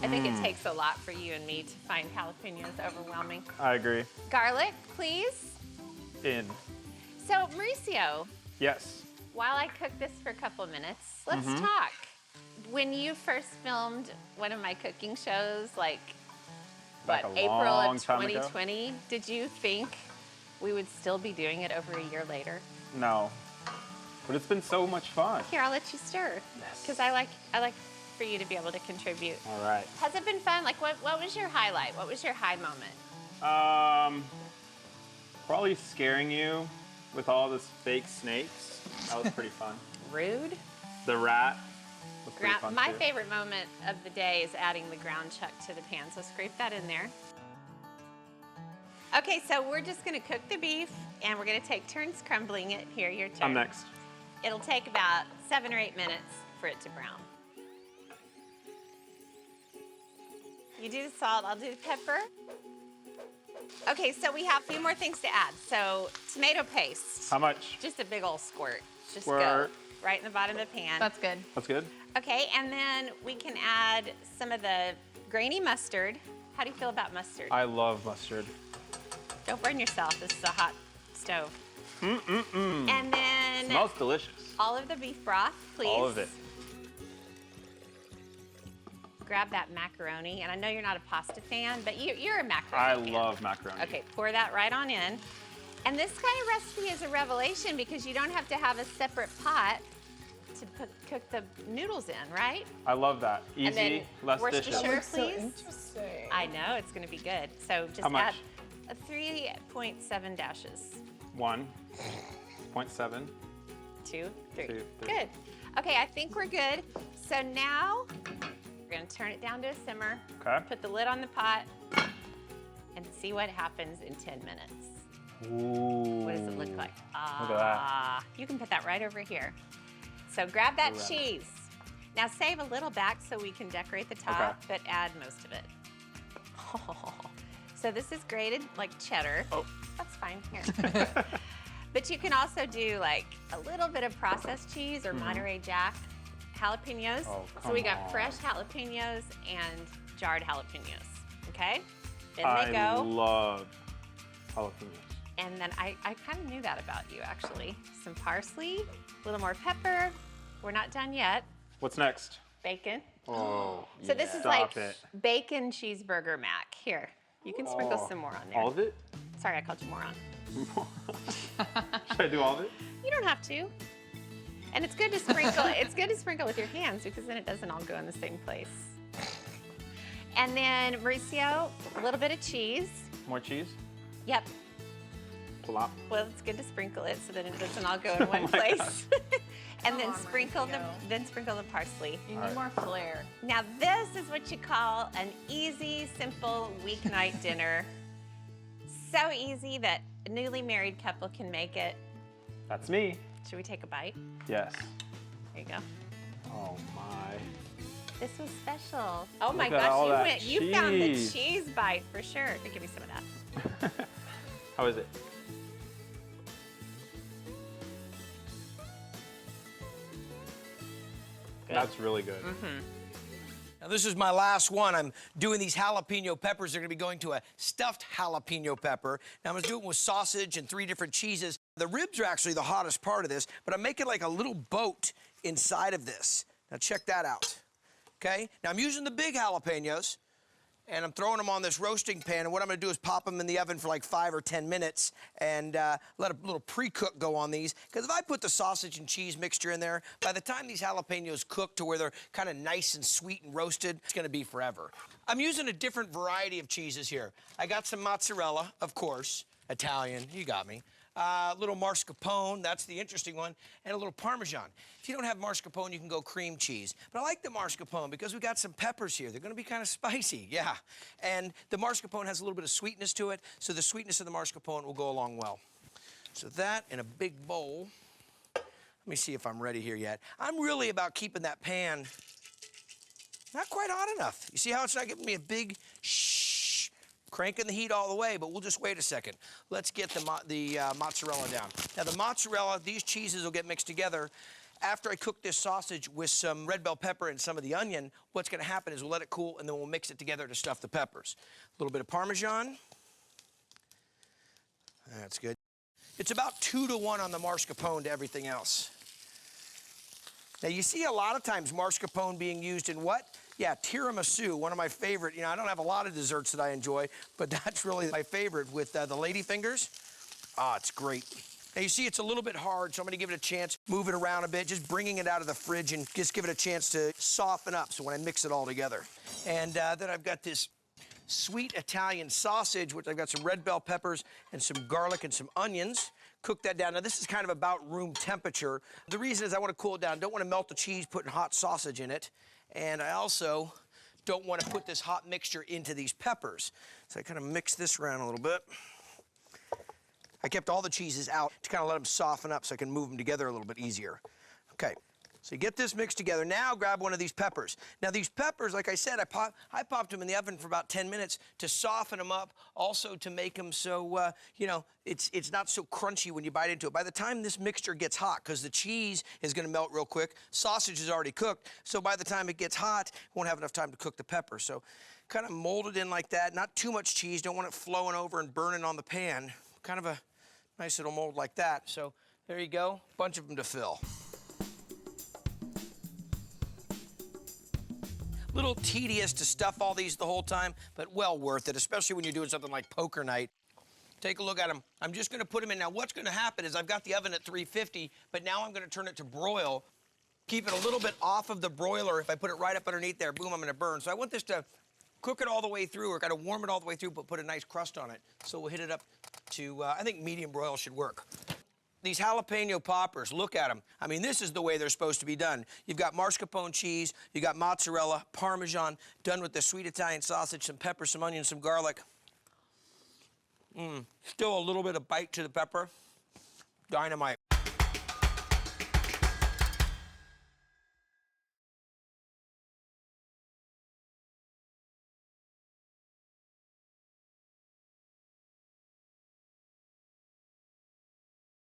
Speaker 4: I think it takes a lot for you and me to find jalapenos overwhelming.
Speaker 11: I agree.
Speaker 4: Garlic, please.
Speaker 11: In.
Speaker 4: So, Mauricio,
Speaker 11: Yes.
Speaker 4: while I cook this for a couple of minutes, let's talk. When you first filmed one of my cooking shows, like,
Speaker 11: Back
Speaker 4: what,
Speaker 11: a
Speaker 4: April
Speaker 11: long
Speaker 4: of
Speaker 11: time ago?
Speaker 4: 2020, did you think we would still be doing it over a year later?
Speaker 11: No. But it's been so much fun.
Speaker 4: Here, I'll let you stir.
Speaker 11: Yes.
Speaker 4: Because I like for you to be able to contribute.
Speaker 11: All right.
Speaker 4: Has it been fun? Like, what was your highlight? What was your high moment?
Speaker 11: Probably scaring you with all this fake snakes. That was pretty fun.
Speaker 4: Rude?
Speaker 11: The rat was pretty fun
Speaker 4: My
Speaker 11: too.
Speaker 4: favorite moment of the day is adding the ground chuck to the pan, so scrape that in there. Okay, so we're just gonna cook the beef, and we're gonna take turns crumbling it. Here, your turn.
Speaker 11: I'm next.
Speaker 4: It'll take about 7 or 8 minutes for it to brown. You do the salt, I'll do the pepper. Okay, so we have a few more things to add. So tomato paste.
Speaker 11: How much?
Speaker 4: Just a big old squirt. Just
Speaker 11: Squirt.
Speaker 4: go right in the bottom of the pan.
Speaker 7: That's good.
Speaker 11: That's good.
Speaker 4: Okay, and then we can add some of the grainy mustard. How do you feel about mustard?
Speaker 11: I love mustard.
Speaker 4: Don't burn yourself. This is a hot stove. And then
Speaker 11: Smells delicious.
Speaker 4: all of the beef broth, please.
Speaker 11: All of it.
Speaker 4: Grab that macaroni, and I know you're not a pasta fan, but you're a
Speaker 11: I
Speaker 4: macaroni fan.
Speaker 11: love macaroni.
Speaker 4: Okay, pour that right on in. And this kind of recipe is a revelation because you don't have to have a separate pot to cook the noodles in, right?
Speaker 11: I love that.
Speaker 4: And then
Speaker 11: Easy, less dishes.
Speaker 4: Worcestershire, please. I know, it's gonna be good. So just
Speaker 11: How much?
Speaker 4: add a 3.7 dashes.
Speaker 11: 1.7.
Speaker 4: 2, 3.
Speaker 11: 2, 3.
Speaker 4: Good. Okay, I think we're good. So now we're gonna turn it down to a simmer.
Speaker 11: Okay.
Speaker 4: Put the lid on the pot and see what happens in 10 minutes.
Speaker 11: Ooh.
Speaker 4: What does it look like?
Speaker 11: Look at that.
Speaker 4: You can put that right over here. So grab that
Speaker 11: Correct.
Speaker 4: cheese. Now save a little back so we can decorate the top, but add most of it. So this is grated like cheddar.
Speaker 11: Oh.
Speaker 4: That's fine here. But you can also do like a little bit of processed cheese or Monterey Jack jalapenos.
Speaker 11: Oh,
Speaker 4: So we got
Speaker 11: come
Speaker 4: fresh jalapenos and jarred jalapenos, okay? In
Speaker 11: I
Speaker 4: they go.
Speaker 11: love jalapenos.
Speaker 4: And then I kind of knew that about you, actually. Some parsley, a little more pepper. We're not done yet.
Speaker 11: What's next?
Speaker 4: Bacon.
Speaker 11: Oh,
Speaker 4: So this is
Speaker 11: Stop
Speaker 4: like
Speaker 11: it.
Speaker 4: bacon cheeseburger mac. Here, you can sprinkle some more on there.
Speaker 11: All of it?
Speaker 4: Sorry, I called you moron.
Speaker 11: Should I do all of it?
Speaker 4: You don't have to. And it's good to sprinkle. It's good to sprinkle with your hands because then it doesn't all go in the same place. And then Mauricio, a little bit of cheese.
Speaker 11: More cheese?
Speaker 4: Yep.
Speaker 11: Plop.
Speaker 4: Well, it's good to sprinkle it so that it doesn't all go in one place. And then sprinkle the parsley.
Speaker 5: You need more flair.
Speaker 4: Now this is what you call an easy, simple weeknight dinner. So easy that a newly married couple can make it.
Speaker 11: That's me.
Speaker 4: Should we take a bite?
Speaker 11: Yes.
Speaker 4: There you go.
Speaker 11: Oh my.
Speaker 4: This was special. Oh my
Speaker 11: Look at all that
Speaker 4: gosh, you found the
Speaker 11: cheese.
Speaker 4: cheese bite for sure. Here, give me some of that.
Speaker 11: How is it?
Speaker 4: Good.
Speaker 11: That's really good.
Speaker 8: Now, this is my last one. I'm doing these jalapeno peppers. They're gonna be going to a stuffed jalapeno pepper. Now, I'm gonna do it with sausage and 3 different cheeses. The ribs are actually the hottest part of this, but I'm making like a little boat inside of this. Now, check that out, okay? Now, I'm using the big jalapenos, and I'm throwing them on this roasting pan, and what I'm gonna do is pop them in the oven for like 5 or 10 minutes and let a little pre-cook go on these, because if I put the sausage and cheese mixture in there, by the time these jalapenos cook to where they're kind of nice and sweet and roasted, it's gonna be forever. I'm using a different variety of cheeses here. I got some mozzarella, of course, Italian, you got me. Little mascarpone, that's the interesting one, and a little Parmesan. If you don't have mascarpone, you can go cream cheese. But I like the mascarpone because we got some peppers here. They're gonna be kind of spicy, yeah. And the mascarpone has a little bit of sweetness to it, so the sweetness of the mascarpone will go along well. So that in a big bowl. Let me see if I'm ready here yet. I'm really about keeping that pan not quite hot enough. You see how it's not giving me a big shh? Cranking the heat all the way, but we'll just wait a second. Let's get the mozzarella down. Now, the mozzarella, these cheeses will get mixed together. After I cook this sausage with some red bell pepper and some of the onion, what's gonna happen is we'll let it cool and then we'll mix it together to stuff the peppers. A little bit of Parmesan. That's good. It's about 2 to 1 on the mascarpone to everything else. Now, you see a lot of times mascarpone being used in what? Yeah, tiramisu, one of my favorite. You know, I don't have a lot of desserts that I enjoy, but that's really my favorite with the lady fingers. Ah, it's great. Now, you see it's a little bit hard, so I'm gonna give it a chance, move it around a bit, just bringing it out of the fridge and just give it a chance to soften up so when I mix it all together. And then I've got this sweet Italian sausage, which I've got some red bell peppers and some garlic and some onions. Cook that down. Now, this is kind of about room temperature. The reason is I want to cool it down. Don't want to melt the cheese putting hot sausage in it. And I also don't want to put this hot mixture into these peppers. So I kind of mix this around a little bit. I kept all the cheeses out to kind of let them soften up so I can move them together a little bit easier. Okay. So you get this mixed together. Now grab one of these peppers. Now these peppers, like I said, I popped them in the oven for about 10 minutes to soften them up, also to make them so, you know, it's not so crunchy when you bite into it. By the time this mixture gets hot, because the cheese is gonna melt real quick, sausage is already cooked, so by the time it gets hot, it won't have enough time to cook the pepper. So kind of mold it in like that, not too much cheese, don't want it flowing over and burning on the pan. Kind of a nice little mold like that. So there you go, bunch of them to fill. Little tedious to stuff all these the whole time, but well worth it, especially when you're doing something like poker night. Take a look at them. I'm just gonna put them in. Now, what's gonna happen is I've got the oven at 350, but now I'm gonna turn it to broil. Keep it a little bit off of the broiler. If I put it right up underneath there, boom, I'm gonna burn. So I want this to cook it all the way through, or kind of warm it all the way through, but put a nice crust on it. So we'll hit it up to, I think medium broil should work. These jalapeno poppers, look at them. I mean, this is the way they're supposed to be done. You've got mascarpone cheese, you got mozzarella, Parmesan, done with the sweet Italian sausage, some pepper, some onion, some garlic. Still a little bit of bite to the pepper. Dynamite.